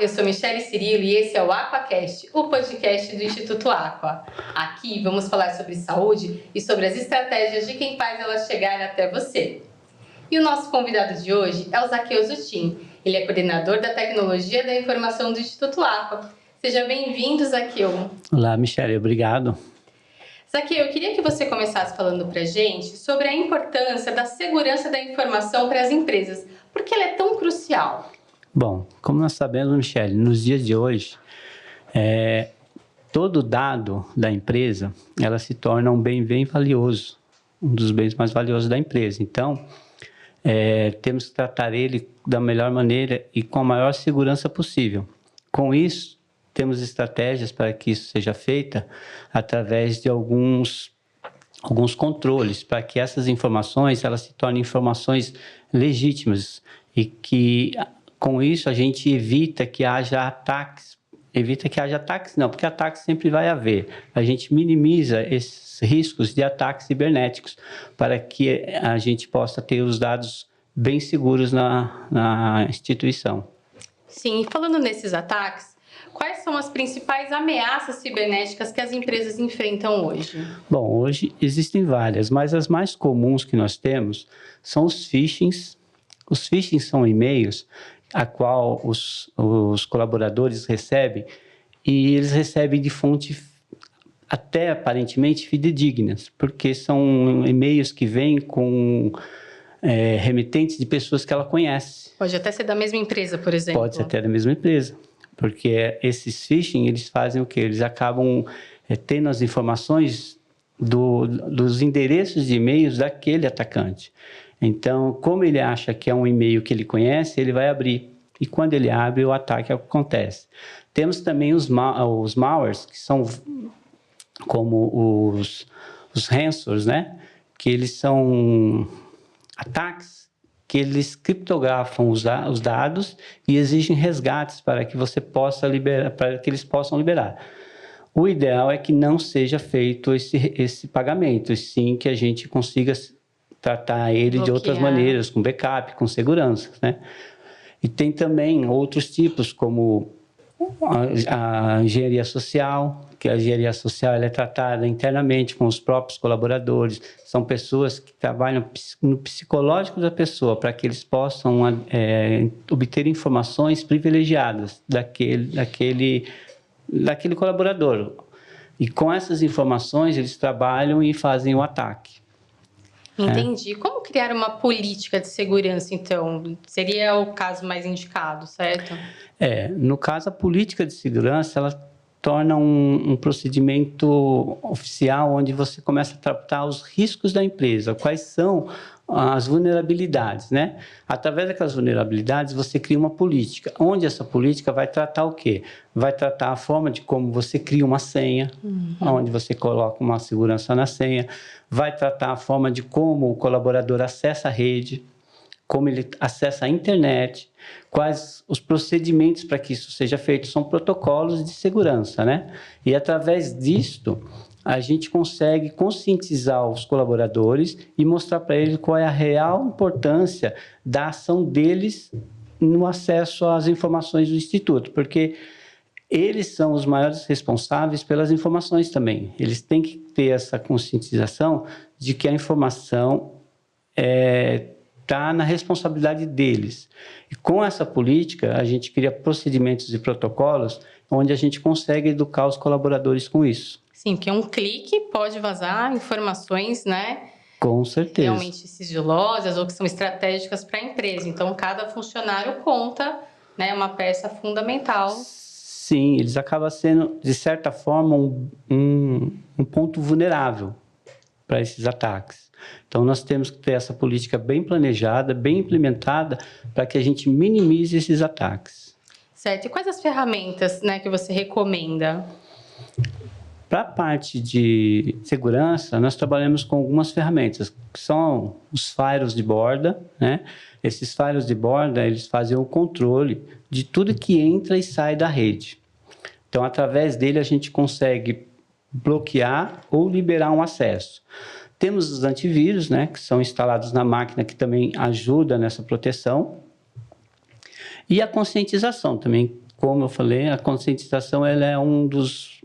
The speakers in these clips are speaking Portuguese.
eu sou Michele Cirilo e esse é o Aquacast, o podcast do Instituto Aqua. Aqui vamos falar sobre saúde e sobre as estratégias de quem faz ela chegar até você. E o nosso convidado de hoje é o Zaqueu Zutin. Ele é coordenador da Tecnologia da Informação do Instituto Aqua. Seja bem-vindo, Zaqueu. Olá, Michele, obrigado. Zaqueu, eu queria que você começasse falando para a gente sobre a importância da segurança da informação para as empresas. Por que ela é tão crucial? Bom, como nós sabemos, Michele, nos dias de hoje, todo dado da empresa, ela se torna um bem bem valioso, um dos bens mais valiosos da empresa. Então, temos que tratar ele da melhor maneira e com a maior segurança possível. Com isso, temos estratégias para que isso seja feito através de alguns controles, para que essas informações elas se tornem informações legítimas e que, com isso, a gente evita que haja ataques. Não, porque ataques sempre vai haver. A gente minimiza esses riscos de ataques cibernéticos para que a gente possa ter os dados bem seguros na instituição. Sim, e falando nesses ataques, quais são as principais ameaças cibernéticas que as empresas enfrentam hoje? Bom, hoje existem várias, mas as mais comuns que nós temos são os phishings. Os phishings são e-mails a qual os colaboradores recebem, e eles recebem de fonte até aparentemente fidedignas, porque são e-mails que vêm com remetentes de pessoas que ela conhece. Pode até ser da mesma empresa, por exemplo. Pode ser até da mesma empresa, porque esses phishing, eles fazem o quê? Eles acabam tendo as informações dos endereços de e-mails daquele atacante. Então, como ele acha que é um e-mail que ele conhece, ele vai abrir. E quando ele abre, o ataque acontece. Temos também os malwares, que são como os ransomwares, né? Que eles são ataques que eles criptografam os dados e exigem resgates para que você possa liberar, para que eles possam liberar. O ideal é que não seja feito esse pagamento, e sim que a gente consiga tratar ele de outras maneiras, com backup, com segurança, né? E tem também outros tipos, como a engenharia social, que a engenharia social ela é tratada internamente com os próprios colaboradores. São pessoas que trabalham no psicológico da pessoa, para que eles possam obter informações privilegiadas daquele colaborador. E com essas informações, eles trabalham e fazem o ataque. Entendi. Como criar uma política de segurança, então? Seria o caso mais indicado, certo? No caso, a política de segurança, ela torna um procedimento oficial onde você começa a tratar os riscos da empresa, quais são as vulnerabilidades, né? Através daquelas vulnerabilidades, você cria uma política, onde essa política vai tratar o quê? Vai tratar a forma de como você cria uma senha, onde você coloca uma segurança na senha, vai tratar a forma de como o colaborador acessa a rede, como ele acessa a internet, quais os procedimentos para que isso seja feito, são protocolos de segurança, né? E através disto, a gente consegue conscientizar os colaboradores e mostrar para eles qual é a real importância da ação deles no acesso às informações do Instituto, porque eles são os maiores responsáveis pelas informações também. Eles têm que ter essa conscientização de que a informação está na responsabilidade deles. E com essa política, a gente cria procedimentos e protocolos onde a gente consegue educar os colaboradores com isso. Sim, porque um clique pode vazar informações, né? Com certeza. Realmente sigilosas ou que são estratégicas para a empresa. Então, cada funcionário conta, né? Uma peça fundamental. Sim, eles acabam sendo, de certa forma, um ponto vulnerável para esses ataques. Então, nós temos que ter essa política bem planejada, bem implementada, para que a gente minimize esses ataques. Certo. E quais as ferramentas, né, que você recomenda? Para a parte de segurança, nós trabalhamos com algumas ferramentas, que são os firewalls de borda, né? Esses firewalls de borda, eles fazem o controle de tudo que entra e sai da rede. Então, através dele, a gente consegue bloquear ou liberar um acesso. Temos os antivírus, né, que são instalados na máquina, que também ajuda nessa proteção. E a conscientização também, como eu falei, a conscientização ela é um dos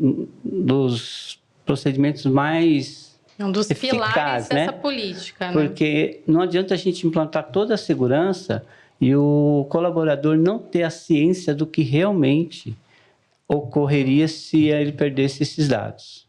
procedimentos mais um dos pilares dessa política, né? Porque não adianta a gente implantar toda a segurança e o colaborador não ter a ciência do que realmente ocorreria se ele perdesse esses dados.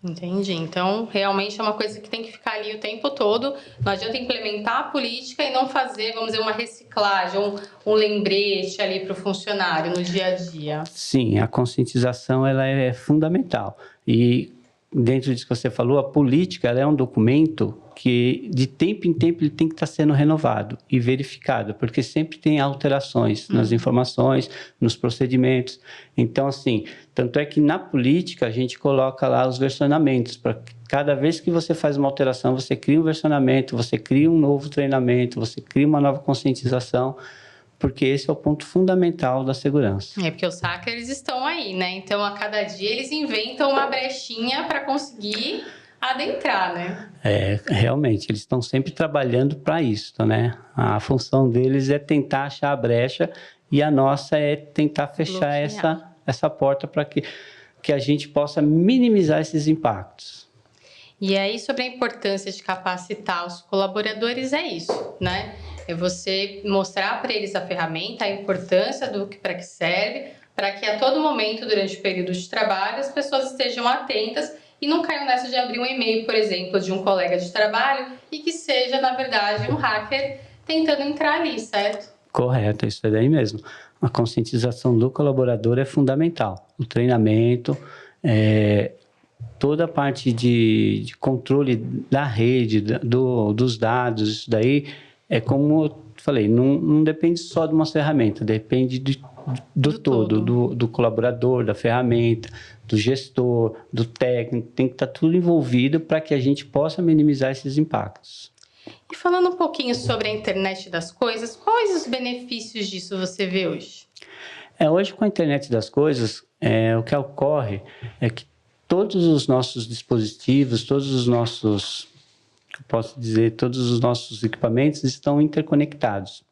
Entendi. Então, realmente é uma coisa que tem que ficar ali o tempo todo. Não adianta implementar a política e não fazer, vamos dizer, uma reciclagem, um lembrete ali para o funcionário no dia a dia. Sim, a conscientização ela é fundamental. E dentro disso que você falou, a política ela é um documento que de tempo em tempo ele tem que estar sendo renovado e verificado, porque sempre tem alterações nas informações, nos procedimentos. Então, assim, tanto é que na política a gente coloca lá os versionamentos, para cada vez que você faz uma alteração, você cria um versionamento, você cria um novo treinamento, você cria uma nova conscientização, porque esse é o ponto fundamental da segurança. É porque os hackers estão aí, né? Então, a cada dia eles inventam uma brechinha para conseguir adentrar, né? Realmente, eles estão sempre trabalhando para isso, né? A função deles é tentar achar a brecha e a nossa é tentar fechar essa porta para que a gente possa minimizar esses impactos. E aí, sobre a importância de capacitar os colaboradores, é isso, né? É você mostrar para eles a ferramenta, a importância para que serve, para que a todo momento, durante o período de trabalho, as pessoas estejam atentas e não caiam nessa de abrir um e-mail, por exemplo, de um colega de trabalho e que seja, na verdade, um hacker tentando entrar ali, certo? Correto, isso é daí mesmo. A conscientização do colaborador é fundamental. O treinamento, toda a parte de controle da rede, dos dados, isso daí é como eu falei, não depende só de uma ferramenta, depende do todo, do colaborador, da ferramenta, do gestor, do técnico, tem que estar tudo envolvido para que a gente possa minimizar esses impactos. E falando um pouquinho sobre a internet das coisas, quais os benefícios disso você vê hoje? Hoje, com a internet das coisas, o que ocorre é que todos os nossos dispositivos, todos os nossos equipamentos estão interconectados.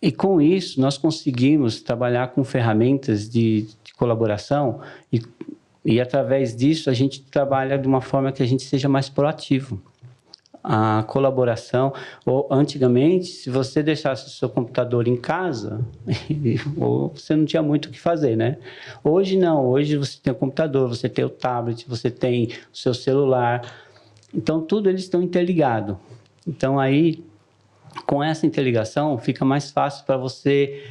E com isso, nós conseguimos trabalhar com ferramentas de colaboração e através disso a gente trabalha de uma forma que a gente seja mais proativo. A colaboração, ou antigamente, se você deixasse o seu computador em casa, você não tinha muito o que fazer, né? Hoje não, hoje você tem o computador, você tem o tablet, você tem o seu celular, então tudo eles estão interligados. Então aí, com essa interligação, fica mais fácil para você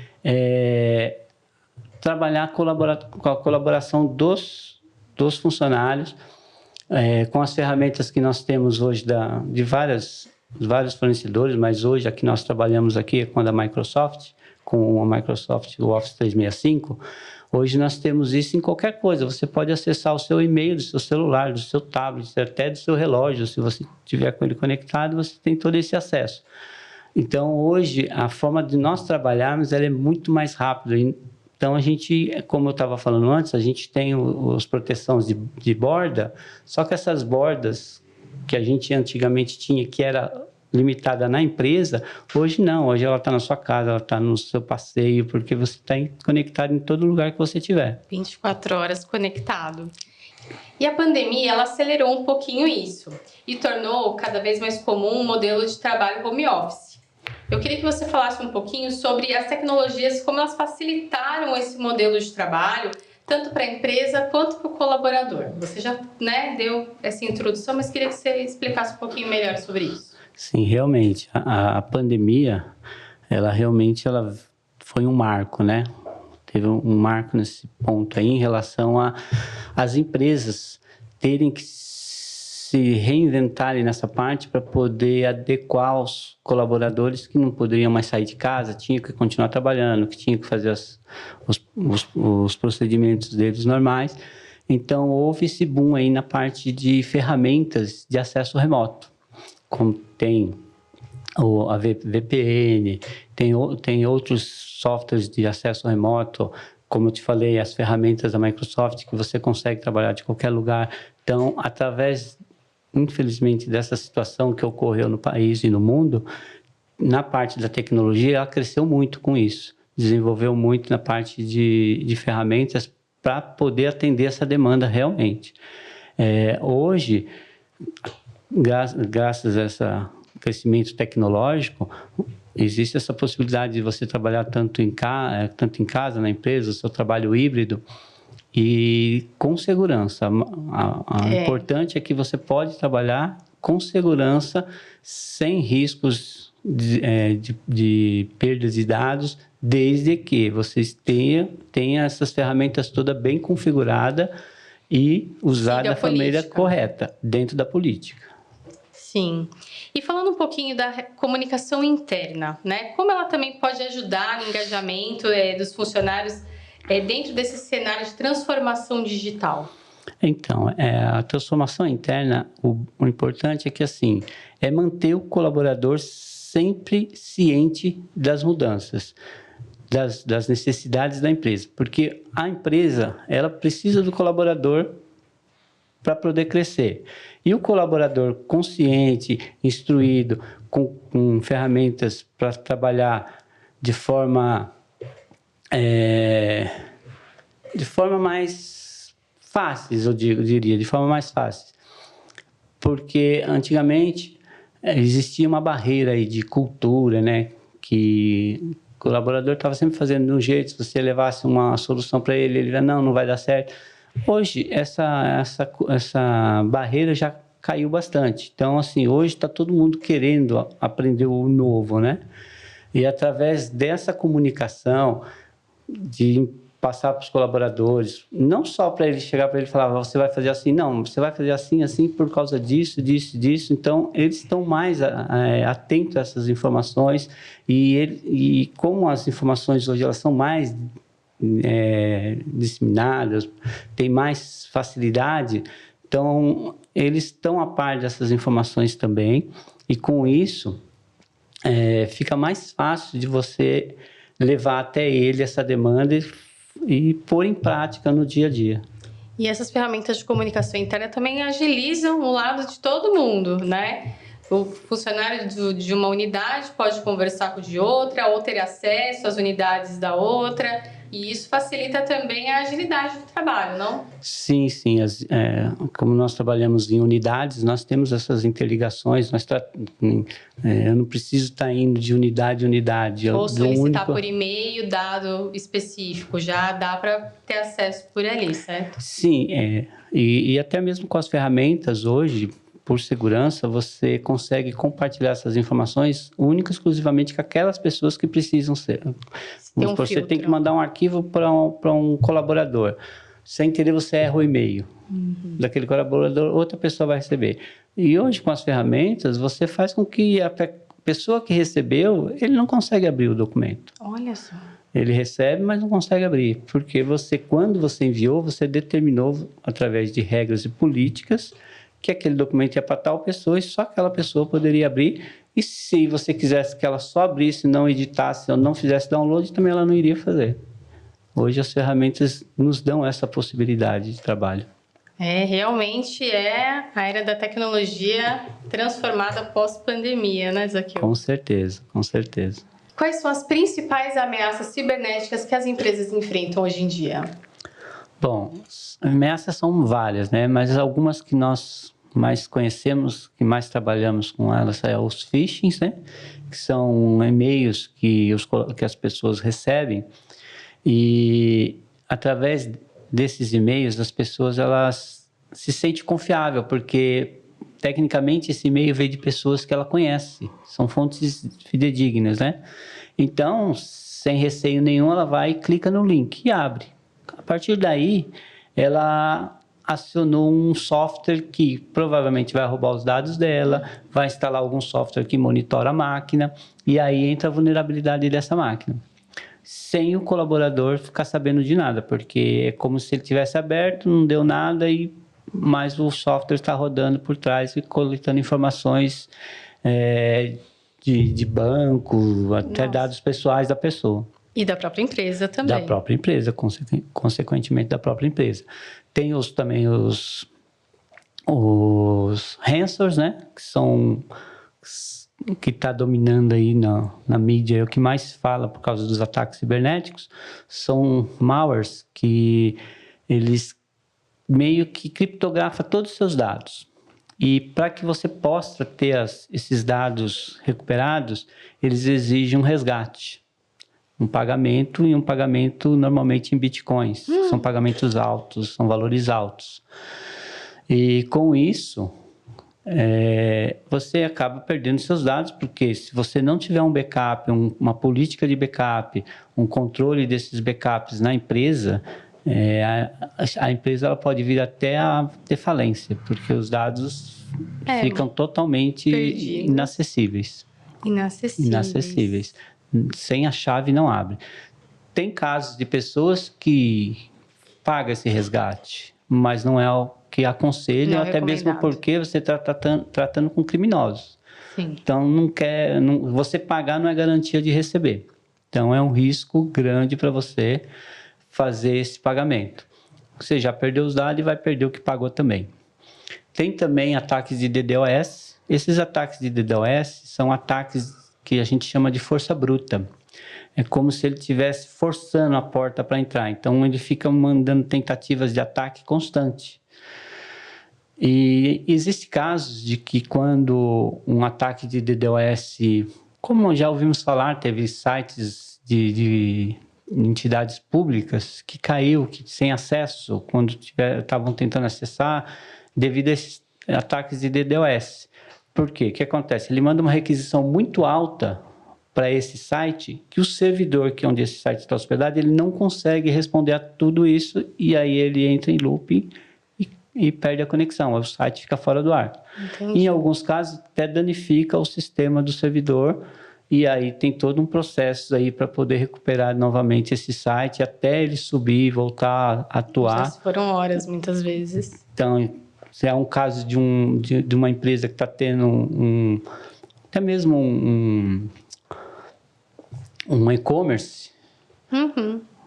trabalhar com a colaboração dos funcionários, com as ferramentas que nós temos hoje de vários fornecedores, mas hoje a que nós trabalhamos aqui é com a da Microsoft, com a Microsoft Office 365. Hoje nós temos isso em qualquer coisa. Você pode acessar o seu e-mail do seu celular, do seu tablet, até do seu relógio. Se você tiver com ele conectado, você tem todo esse acesso. Então, hoje, a forma de nós trabalharmos ela é muito mais rápida. Então, a gente, como eu estava falando antes, a gente tem as proteções de borda, só que essas bordas que a gente antigamente tinha, que era limitada na empresa, hoje não. Hoje ela está na sua casa, ela está no seu passeio, porque você está conectado em todo lugar que você estiver. 24 horas conectado. E a pandemia, ela acelerou um pouquinho isso e tornou cada vez mais comum o modelo de trabalho home office. Eu queria que você falasse um pouquinho sobre as tecnologias, como elas facilitaram esse modelo de trabalho, tanto para a empresa quanto para o colaborador. Você já deu essa introdução, mas queria que você explicasse um pouquinho melhor sobre isso. Sim, realmente. A pandemia, ela foi um marco, né? Teve um marco nesse ponto aí em relação às empresas terem que se reinventarem nessa parte para poder adequar os colaboradores que não poderiam mais sair de casa, tinham que continuar trabalhando, que tinham que fazer os procedimentos deles normais. Então, houve esse boom aí na parte de ferramentas de acesso remoto, como tem a VPN, tem outros softwares de acesso remoto, como eu te falei, as ferramentas da Microsoft, que você consegue trabalhar de qualquer lugar. Então, através, infelizmente, dessa situação que ocorreu no país e no mundo, na parte da tecnologia, ela cresceu muito com isso. desenvolveu muito na parte de ferramentas para poder atender essa demanda realmente. Hoje, graças a esse crescimento tecnológico, existe essa possibilidade de você trabalhar tanto em casa, na empresa, o seu trabalho híbrido, e com segurança. O importante é que você pode trabalhar com segurança, sem riscos de perdas de dados, desde que vocês tenham essas ferramentas todas bem configuradas e usar da maneira correta, dentro da política. Sim. E falando um pouquinho da comunicação interna, né? Como ela também pode ajudar no engajamento dos funcionários dentro desse cenário de transformação digital? Então, a transformação interna, o importante é que, assim, é manter o colaborador sempre ciente das mudanças, das necessidades da empresa. Porque a empresa, ela precisa do colaborador para poder crescer. E o colaborador consciente, instruído, com ferramentas para trabalhar de forma mais fáceis, eu diria, de forma mais fácil. Porque antigamente existia uma barreira aí de cultura, né? Que o colaborador estava sempre fazendo de um jeito, se você levasse uma solução para ele, ele ia, não vai dar certo. Hoje, essa barreira já caiu bastante. Então, assim, hoje está todo mundo querendo aprender o novo, né? E através dessa comunicação, de passar para os colaboradores, não só para ele chegar para ele e falar, você vai fazer assim, não, você vai fazer assim, assim, por causa disso. Então, eles estão mais atentos a essas informações e como as informações hoje elas são mais disseminadas, tem mais facilidade, então eles estão a par dessas informações também, e com isso fica mais fácil de você levar até ele essa demanda e pôr em prática no dia a dia. E essas ferramentas de comunicação interna também agilizam o lado de todo mundo, né? O funcionário de uma unidade pode conversar com o de outra, ou ter acesso às unidades da outra, e isso facilita também a agilidade do trabalho, não? Sim. Como nós trabalhamos em unidades, nós temos essas interligações. Eu não preciso estar indo de unidade em unidade. Ou solicitar por e-mail dado específico, já dá para ter acesso por ali, certo? Sim, e até mesmo com as ferramentas hoje, por segurança, você consegue compartilhar essas informações única e exclusivamente com aquelas pessoas que precisam ser. Você tem que mandar um arquivo para um colaborador. Sem querer, você erra o e-mail daquele colaborador, outra pessoa vai receber. E hoje, com as ferramentas, você faz com que a pessoa que recebeu, ele não consegue abrir o documento. Olha só. Ele recebe, mas não consegue abrir. Porque quando você enviou, você determinou, através de regras e políticas, que aquele documento ia para tal pessoa e só aquela pessoa poderia abrir. E se você quisesse que ela só abrisse, não editasse ou não fizesse download, também ela não iria fazer. Hoje as ferramentas nos dão essa possibilidade de trabalho. Realmente é a era da tecnologia transformada pós-pandemia, né, Zaqueu? Com certeza. Quais são as principais ameaças cibernéticas que as empresas enfrentam hoje em dia? Bom, ameaças são várias, né? Mas algumas que nós mais conhecemos, que mais trabalhamos com elas, os phishings, né? Que são e-mails que as pessoas recebem e através desses e-mails as pessoas elas se sentem confiável porque tecnicamente esse e-mail veio de pessoas que ela conhece, são fontes fidedignas, né? Então, sem receio nenhum, ela vai e clica no link e abre. A partir daí, ela acionou um software que provavelmente vai roubar os dados dela, vai instalar algum software que monitora a máquina, e aí entra a vulnerabilidade dessa máquina. Sem o colaborador ficar sabendo de nada, porque é como se ele tivesse aberto, não deu nada, mas o software está rodando por trás e coletando informações de banco, até dados pessoais da pessoa. E da própria empresa também. Da própria empresa, consequentemente da própria empresa. Tem também os ransomwares, né? Que são que está dominando aí na mídia, o que mais fala por causa dos ataques cibernéticos, são malwares que eles meio que criptografam todos os seus dados. E para que você possa ter esses dados recuperados, eles exigem um resgate, um pagamento, e um pagamento normalmente em bitcoins. São pagamentos altos, são valores altos. E com isso, você acaba perdendo seus dados, porque se você não tiver um backup, uma política de backup, um controle desses backups na empresa, a empresa ela pode vir até a ter falência, porque os dados ficam totalmente inacessíveis. Inacessíveis. Sem a chave não abre. Tem casos de pessoas que pagam esse resgate, mas não é o que aconselham, até mesmo porque você está tratando com criminosos. Sim. Então, você pagar não é garantia de receber. Então, é um risco grande para você fazer esse pagamento. Você já perdeu os dados e vai perder o que pagou também. Tem também ataques de DDoS. Esses ataques de DDoS são ataques que a gente chama de força bruta. É como se ele estivesse forçando a porta para entrar. Então, ele fica mandando tentativas de ataque constante. E existem casos de que quando um ataque de DDoS, como já ouvimos falar, teve sites de entidades públicas que caiu, que sem acesso, quando estavam tentando acessar, devido a esses ataques de DDoS. Por quê? O que acontece? Ele manda uma requisição muito alta para esse site, que o servidor, que é onde esse site está hospedado, ele não consegue responder a tudo isso, e aí ele entra em looping e perde a conexão, o site fica fora do ar. Entendi. Em alguns casos, até danifica o sistema do servidor, e aí tem todo um processo aí para poder recuperar novamente esse site, até ele subir e voltar a atuar. Já foram horas, muitas vezes. Então, se é um caso de uma empresa que está tendo até mesmo um e-commerce,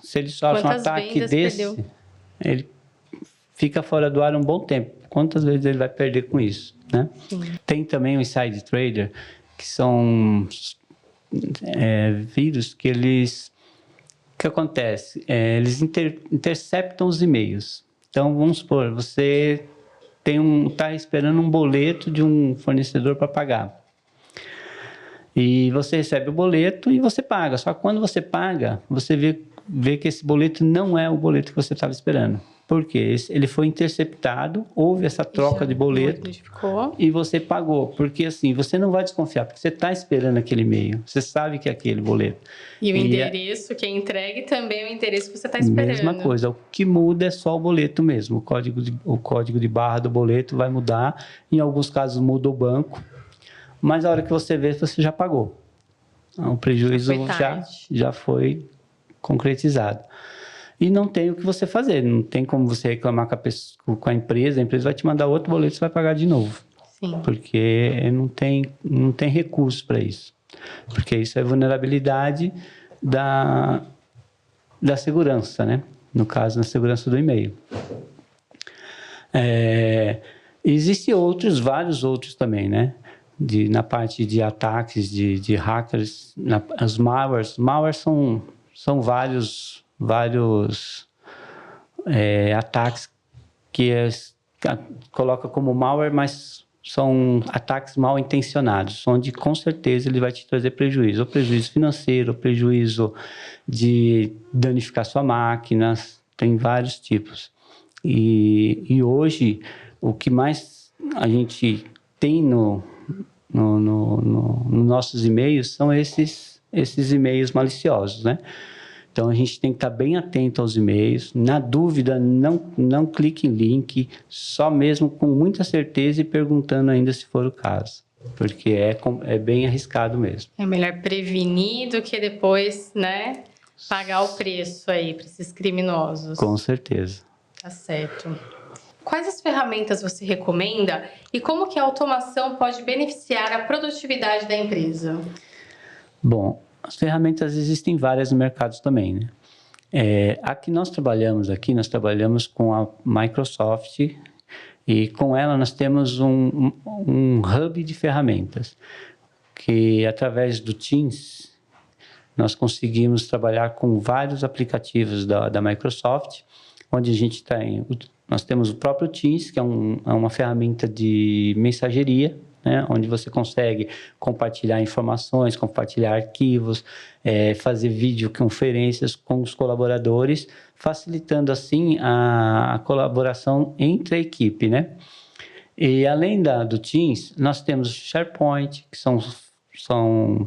se ele sofre um ataque desse, ele fica fora do ar um bom tempo. Quantas vezes ele vai perder com isso, né? Tem também o Inside Trader, que são vírus que eles... O que acontece? Eles interceptam os e-mails. Então, vamos supor, você está esperando um boleto de um fornecedor para pagar. E você recebe o boleto e você paga. Só que quando você paga, você vê que esse boleto não é o boleto que você estava esperando. Por quê? Ele foi interceptado, houve essa troca de boleto e você pagou. Porque assim, você não vai desconfiar, porque você está esperando aquele e-mail. Você sabe que é aquele boleto. E o endereço que é entregue também é o endereço que você está esperando. Mesma coisa. O que muda é só o boleto mesmo. O código de barra do boleto vai mudar. Em alguns casos muda o banco. Mas a hora que você vê, você já pagou. O prejuízo já foi concretizado. E não tem o que você fazer, não tem como você reclamar com a empresa vai te mandar outro boleto e você vai pagar de novo. Sim. Porque não tem recurso para isso. Porque isso é vulnerabilidade da segurança, né? No caso, na segurança do e-mail. Existem vários outros também, né? Na parte de ataques de hackers, as malwares. Malwares são vários ataques que coloca como malware, mas são ataques mal intencionados, onde com certeza ele vai te trazer prejuízo, ou prejuízo financeiro, ou prejuízo de danificar sua máquina, tem vários tipos. E hoje, o que mais a gente tem nos nossos e-mails são esses e-mails maliciosos, né? Então, a gente tem que estar bem atento aos e-mails. Na dúvida, não clique em link, só mesmo com muita certeza e perguntando ainda se for o caso. Porque é bem arriscado mesmo. É melhor prevenir do que depois, né, pagar o preço aí para esses criminosos. Com certeza. Tá certo. Quais as ferramentas você recomenda e como que a automação pode beneficiar a produtividade da empresa? Bom, as ferramentas existem várias no mercado também, né? Nós trabalhamos com a Microsoft e com ela nós temos um hub de ferramentas. que através do Teams nós conseguimos trabalhar com vários aplicativos da Microsoft, onde a gente nós temos o próprio Teams, que é uma ferramenta de mensageria, né, onde você consegue compartilhar informações, compartilhar arquivos, fazer videoconferências com os colaboradores, facilitando assim a colaboração entre a equipe, né? E além do Teams, nós temos o SharePoint, que são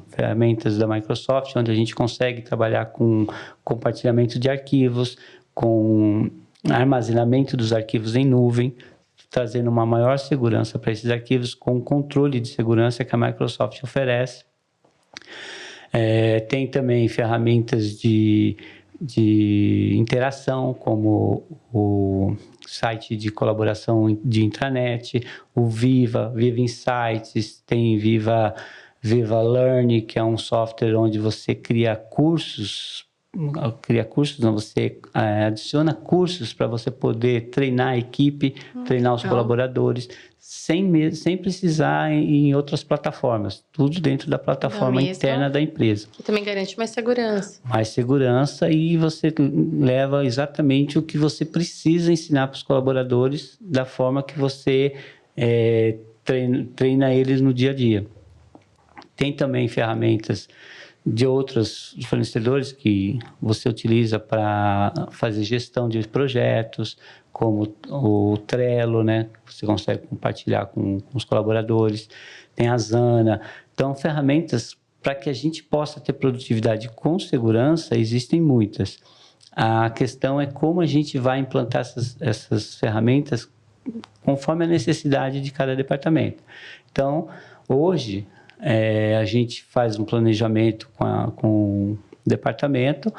ferramentas da Microsoft, onde a gente consegue trabalhar com compartilhamento de arquivos, com armazenamento dos arquivos em nuvem, trazendo uma maior segurança para esses arquivos, com o controle de segurança que a Microsoft oferece. Tem também ferramentas de interação, como o site de colaboração de intranet, o Viva Insights, tem Viva Learn, que é um software onde você cria cursos, você adiciona cursos para você poder treinar a equipe, treinar os colaboradores, sem precisar em outras plataformas, tudo dentro da plataforma interna da empresa. Que também garante mais segurança. Mais segurança, e você leva exatamente o que você precisa ensinar para os colaboradores da forma que você treina eles no dia a dia. Tem também ferramentas de outros fornecedores que você utiliza para fazer gestão de projetos, como o Trello, né? Você consegue compartilhar com os colaboradores. Tem a Asana. Então, ferramentas para que a gente possa ter produtividade com segurança, existem muitas. A questão é como a gente vai implantar essas ferramentas conforme a necessidade de cada departamento. Então, hoje, a gente faz um planejamento com o departamento,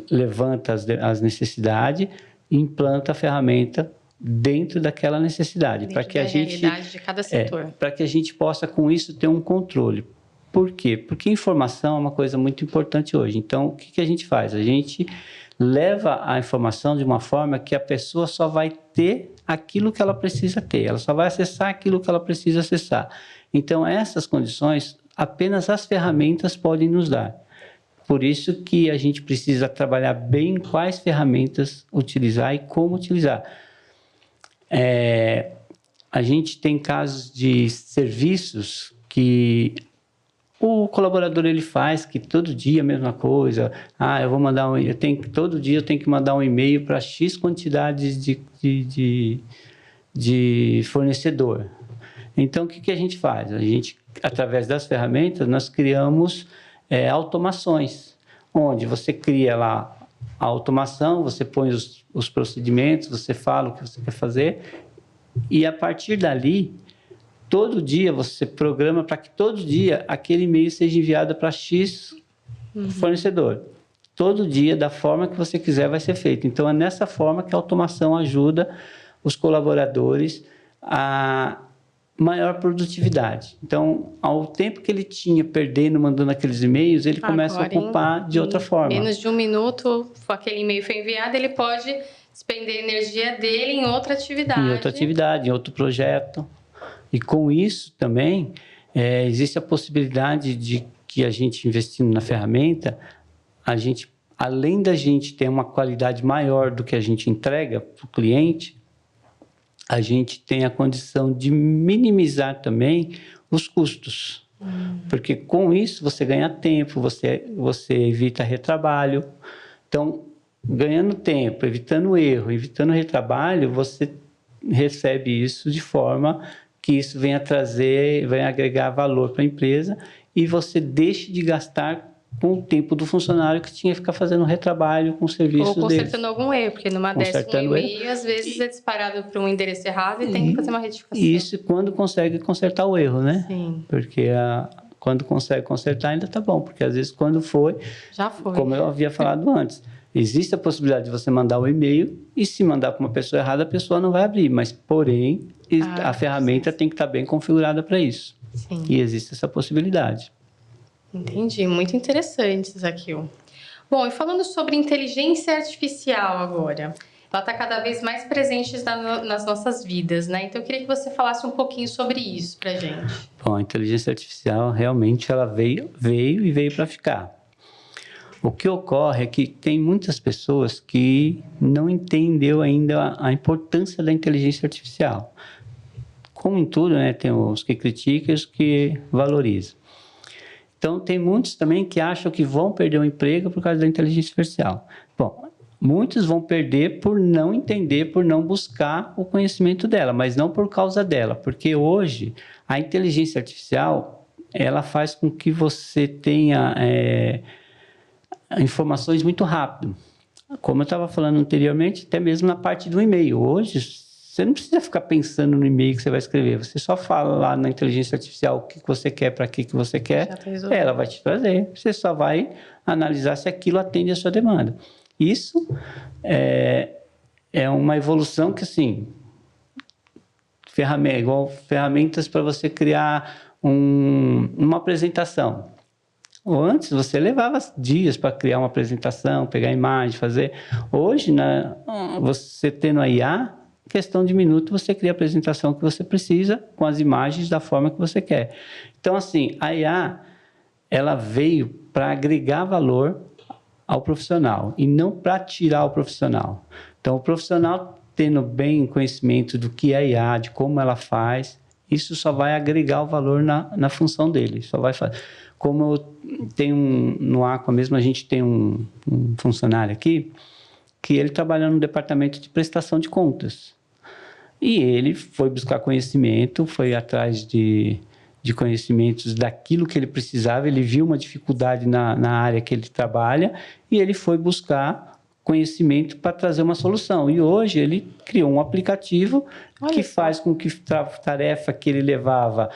levanta as necessidades e implanta a ferramenta dentro daquela necessidade. Dentro da realidade de cada setor. Para que a gente possa, com isso, ter um controle. Por quê? Porque informação é uma coisa muito importante hoje. Então, o que a gente faz? A gente leva a informação de uma forma que a pessoa só vai ter aquilo que ela precisa ter. Ela só vai acessar aquilo que ela precisa acessar. Então, essas condições, apenas as ferramentas podem nos dar. Por isso que a gente precisa trabalhar bem quais ferramentas utilizar e como utilizar. A gente tem casos de serviços que o colaborador ele faz, que todo dia a mesma coisa. Eu vou mandar todo dia eu tenho que mandar um e-mail para X quantidades de fornecedor. Então, o que a gente faz? A gente, através das ferramentas, nós criamos automações, onde você cria lá a automação, você põe os procedimentos, você fala o que você quer fazer, e a partir dali, todo dia você programa para que todo dia aquele e-mail seja enviado para X fornecedor. Todo dia, da forma que você quiser, vai ser feito. Então, é nessa forma que a automação ajuda os colaboradores a maior produtividade. Então, ao tempo que ele tinha perdendo, mandando aqueles e-mails, ele começa a ocupar de outra forma. Menos de um minuto, aquele e-mail foi enviado, ele pode despender a energia dele em outra atividade. Em outra atividade, em outro projeto. E com isso também, existe a possibilidade de que a gente, investindo na ferramenta, além da gente ter uma qualidade maior do que a gente entrega para o cliente, a gente tem a condição de minimizar também os custos. Porque com isso você ganha tempo, você evita retrabalho. Então, ganhando tempo, evitando erro, evitando retrabalho, você recebe isso de forma que isso venha agregar valor para a empresa e você deixe de gastar com o tempo do funcionário que tinha que ficar fazendo retrabalho com serviços deles. Ou consertando algum erro, porque numa dessa um e-mail, às vezes é disparado para um endereço errado e tem que fazer uma retificação. Isso quando consegue consertar o erro, né? Sim. Porque quando consegue consertar ainda está bom, porque às vezes quando já foi. Como eu havia falado antes, existe a possibilidade de você mandar um e-mail e se mandar para uma pessoa errada, a pessoa não vai abrir, mas porém a ferramenta tem que estar bem configurada para isso. Sim. E existe essa possibilidade. Entendi, muito interessante, Zaqueu. Bom, e falando sobre inteligência artificial agora, ela está cada vez mais presente nas nossas vidas, né? Então eu queria que você falasse um pouquinho sobre isso pra gente. Bom, a inteligência artificial realmente ela veio para ficar. O que ocorre é que tem muitas pessoas que não entenderam ainda a importância da inteligência artificial. Como em tudo, né, tem os que criticam e os que valorizam. Então, tem muitos também que acham que vão perder o emprego por causa da inteligência artificial. Bom, muitos vão perder por não entender, por não buscar o conhecimento dela, mas não por causa dela, porque hoje a inteligência artificial ela faz com que você tenha informações muito rápido. Como eu estava falando anteriormente, até mesmo na parte do e-mail. Hoje, você não precisa ficar pensando no e-mail que você vai escrever. Você só fala lá na inteligência artificial o que você quer, para que você quer, ela vai te trazer. Você só vai analisar se aquilo atende a sua demanda. Isso é uma evolução que, assim, igual ferramentas para você criar uma apresentação. Antes, você levava dias para criar uma apresentação, pegar imagem, fazer. Hoje, você tendo a IA, questão de minuto, você cria a apresentação que você precisa com as imagens da forma que você quer. Então, assim, a IA, ela veio para agregar valor ao profissional e não para tirar o profissional. Então, o profissional tendo bem conhecimento do que é a IA, de como ela faz, isso só vai agregar o valor na função dele. Só vai fazer. Como eu tenho no Aqua mesmo, a gente tem um funcionário aqui que ele trabalha no departamento de prestação de contas. E ele foi buscar conhecimento, foi atrás de conhecimentos daquilo que ele precisava, ele viu uma dificuldade na área que ele trabalha e ele foi buscar conhecimento para trazer uma solução. E hoje ele criou um aplicativo que faz com que tarefa que ele levava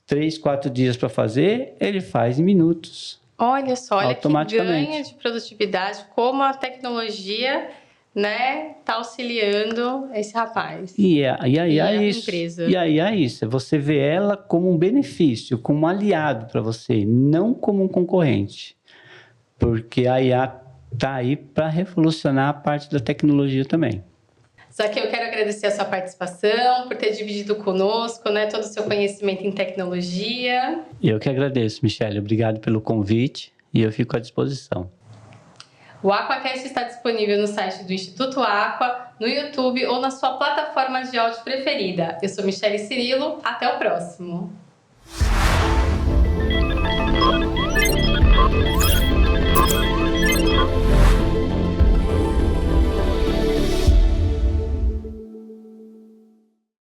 3, 4 dias para fazer, ele faz em minutos. Olha só, olha que ganho de produtividade, como a tecnologia, né, tá auxiliando esse rapaz. E a IA é isso. Você vê ela como um benefício, como um aliado para você, não como um concorrente. Porque a IA está aí para revolucionar a parte da tecnologia também. Zaqueu, eu quero agradecer a sua participação, por ter dividido conosco, né, todo o seu conhecimento em tecnologia. Eu que agradeço, Michele. Obrigado pelo convite e eu fico à disposição. O AquaCast está disponível no site do Instituto Aqua, no YouTube ou na sua plataforma de áudio preferida. Eu sou Michele Cirilo, até o próximo!